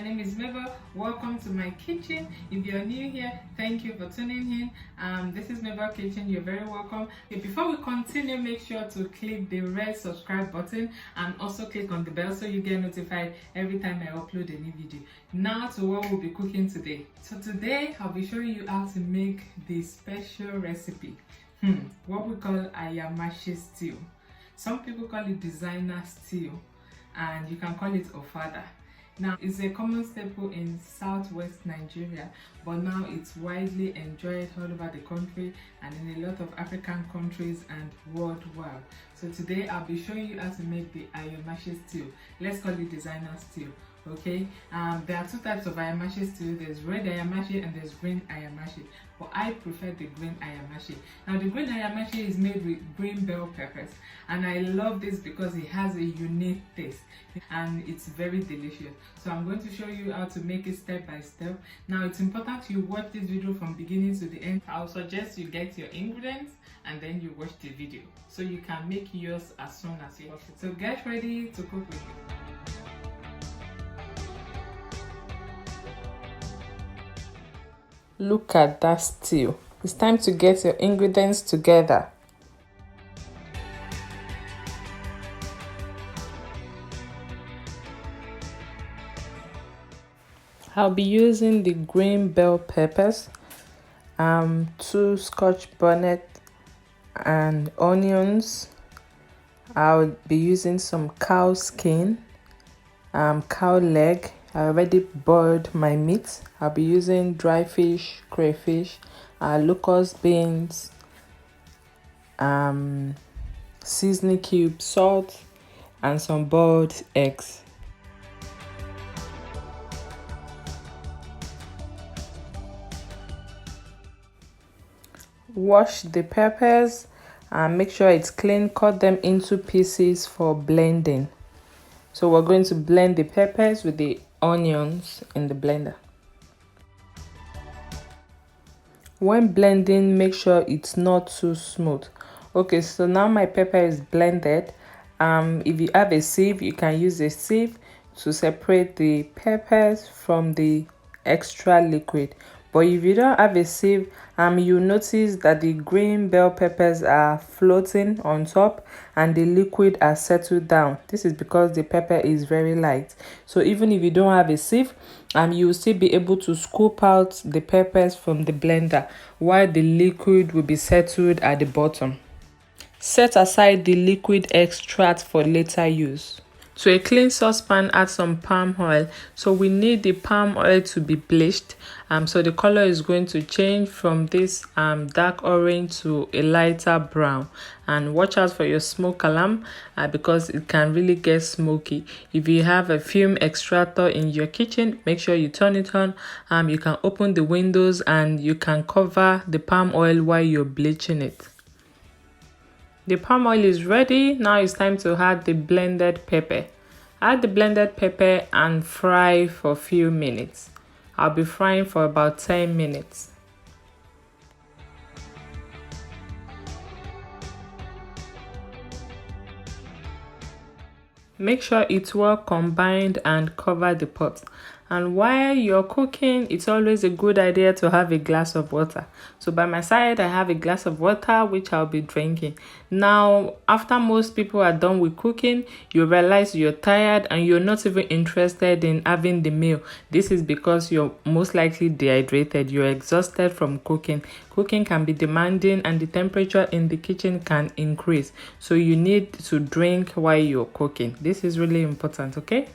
My name is Mabel. Welcome to my kitchen. If you're new here, thank you for tuning in. This is Mabel Kitchen. You're very welcome. Before we continue, make sure to click the red subscribe button and also click on the bell so you get notified every time I upload a new video. Now to what we'll be cooking today. So today I'll be showing you how to make this special recipe. What we call AYAMASE stew. Some people call it designer stew, and you can call it OFADA. Now, it's a common staple in southwest Nigeria, but now it's widely enjoyed all over the country and in a lot of African countries and worldwide. So today I'll be showing you how to make the AYAMASE stew. Let's call it designer stew. Okay, there are two types of AYAMASE stew. There's red AYAMASE and there's green AYAMASE, but I prefer the green AYAMASE. Now the green AYAMASE is made with green bell peppers, and I love this because it has a unique taste and it's very delicious. So I'm going to show you how to make it step by step. Now it's important you watch this video from beginning to the end. I'll suggest you get your ingredients and then you watch the video so you can make yours as soon as you want. So get ready to cook with me. Look at that stew. It's time to get your ingredients together. I'll be using the green bell peppers, 2 Scotch bonnet and onions. I'll be using some cow skin, cow leg. I already boiled my meat. I'll be using dry fish, crayfish, locust beans, seasoning cube, salt, and some boiled eggs. Wash the peppers and make sure it's clean. Cut them into pieces for blending. So we're going to blend the peppers with the onions in the blender. When blending, make sure it's not too smooth. Okay, so now my pepper is blended. If you have a sieve, you can use a sieve to separate the peppers from the extra liquid. But if you don't have a sieve, you notice that the green bell peppers are floating on top and the liquid are settled down. This is because the pepper is very light. So even if you don't have a sieve, you will still be able to scoop out the peppers from the blender while the liquid will be settled at the bottom. Set aside the liquid extract for later use. To a clean saucepan, add some palm oil. So we need the palm oil to be bleached. So the color is going to change from this dark orange to a lighter brown. And watch out for your smoke alarm because it can really get smoky. If you have a fume extractor in your kitchen, make sure you turn it on. You can open the windows and you can cover the palm oil while you're bleaching it. The palm oil is ready. Now it's time to add the blended pepper. Add the blended pepper and fry for a few minutes. I'll be frying for about 10 minutes. Make sure it's well combined and cover the pot. And while you're cooking, it's always a good idea to have a glass of water. So by my side, I have a glass of water which I'll be drinking. Now, after most people are done with cooking, you realize you're tired and you're not even interested in having the meal. This is because you're most likely dehydrated. You're exhausted from cooking. Cooking can be demanding and the temperature in the kitchen can increase. So you need to drink while you're cooking. This is really important, okay?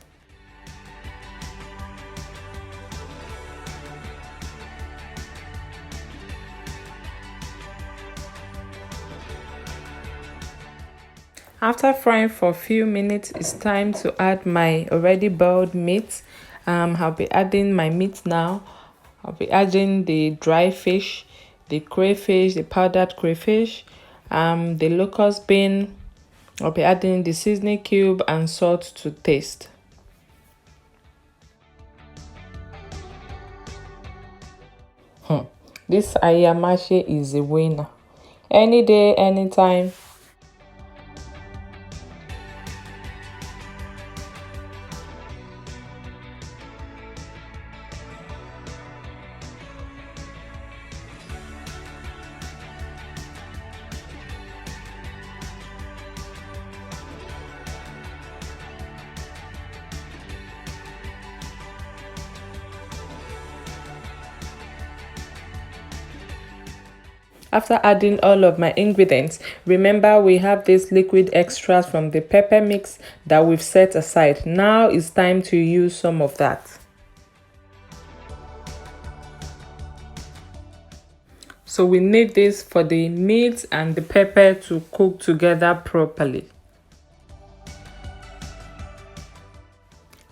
After frying for a few minutes, it's time to add my already boiled meat. I'll be adding my meat now. I'll be adding the dry fish, the crayfish, the powdered crayfish, the locust bean. I'll be adding the seasoning cube and salt to taste. This AYAMASE is a winner. Any day, anytime. After adding all of my ingredients, remember we have this liquid extras from the pepper mix that we've set aside. Now it's time to use some of that. So we need this for the meat and the pepper to cook together properly.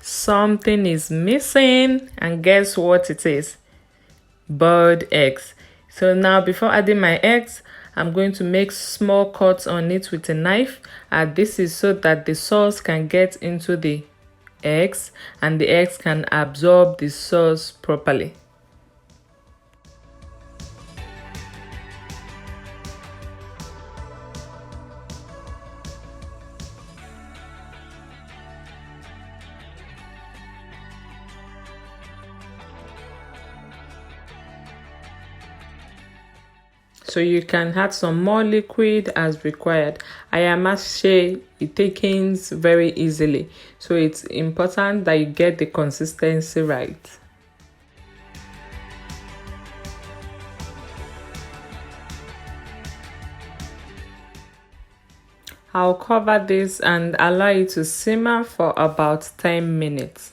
Something is missing, and guess what it is? Boiled eggs. So now before adding my eggs, I'm going to make small cuts on it with a knife, and this is so that the sauce can get into the eggs and the eggs can absorb the sauce properly. So you can add some more liquid as required. AYAMASE, it thickens very easily, so it's important that you get the consistency right. I'll cover this and allow it to simmer for about 10 minutes.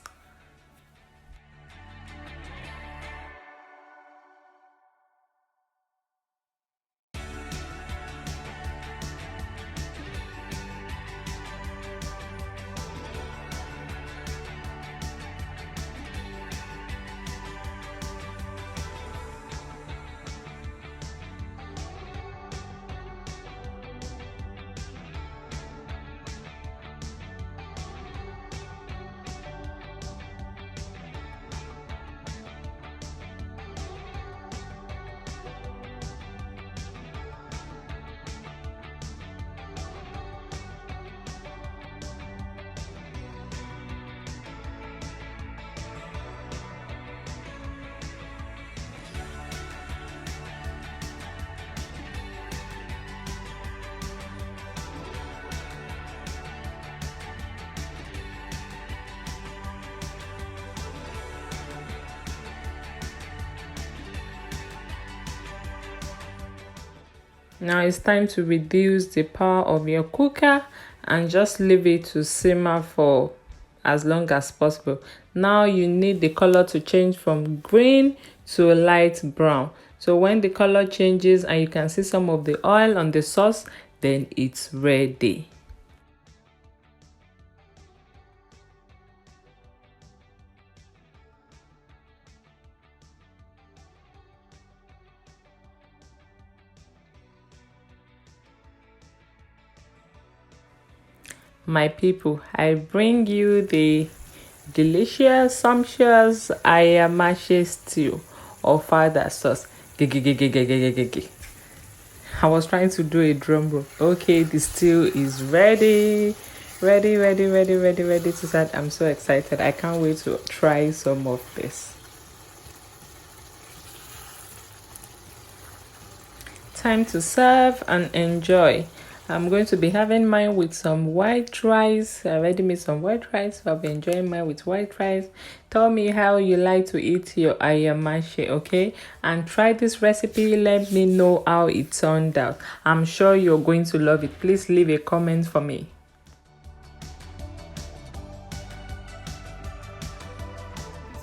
Now it's time to reduce the power of your cooker and just leave it to simmer for as long as possible. Now you need the color to change from green to light brown. So when the color changes and you can see some of the oil on the sauce, then it's ready. My people, I bring you the delicious, sumptuous AYAMASE stew OFADA sauce. I was trying to do a drum roll. Okay, the stew is ready. Ready to start. I'm so excited. I can't wait to try some of this. Time to serve and enjoy. I'm going to be having mine with some white rice. I already made some white rice, so I'll be enjoying mine with white rice. Tell me how you like to eat your AYAMASE, okay? And try this recipe. Let me know how it turned out. I'm sure you're going to love it. Please leave a comment for me.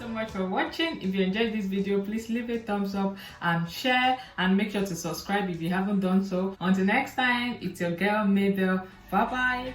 Much for watching. If you enjoyed this video, please leave a thumbs up and share, and make sure to subscribe if you haven't done so. Until next time, it's your girl Mabel. Bye bye.